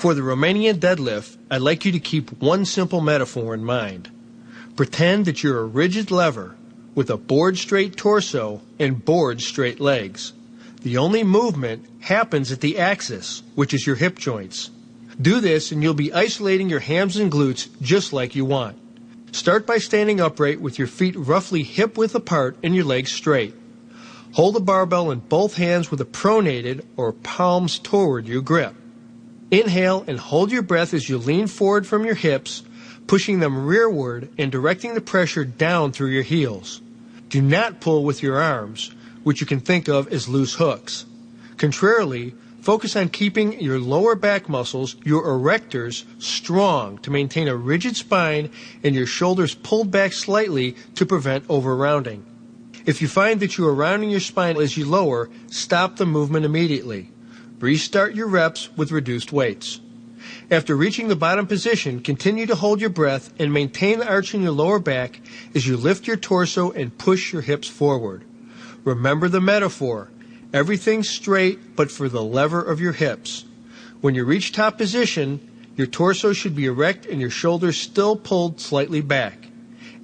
For the Romanian deadlift, I'd like you to keep one simple metaphor in mind. Pretend that you're a rigid lever with a board-straight torso and board-straight legs. The only movement happens at the axis, which is your hip joints. Do this and you'll be isolating your hams and glutes just like you want. Start by standing upright with your feet roughly hip-width apart and your legs straight. Hold the barbell in both hands with a pronated or palms toward your grip. Inhale and hold your breath as you lean forward from your hips, pushing them rearward and directing the pressure down through your heels. Do not pull with your arms, which you can think of as loose hooks. Contrarily, focus on keeping your lower back muscles, your erectors, strong to maintain a rigid spine and your shoulders pulled back slightly to prevent over-rounding. If you find that you are rounding your spine as you lower, stop the movement immediately. Restart your reps with reduced weights. After reaching the bottom position, continue to hold your breath and maintain the arch in your lower back as you lift your torso and push your hips forward. Remember the metaphor. Everything's straight but for the lever of your hips. When you reach top position, your torso should be erect and your shoulders still pulled slightly back.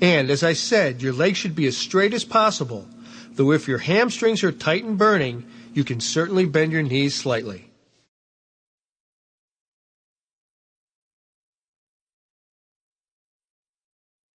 And as I said, your legs should be as straight as possible, though if your hamstrings are tight and burning, you can certainly bend your knees slightly.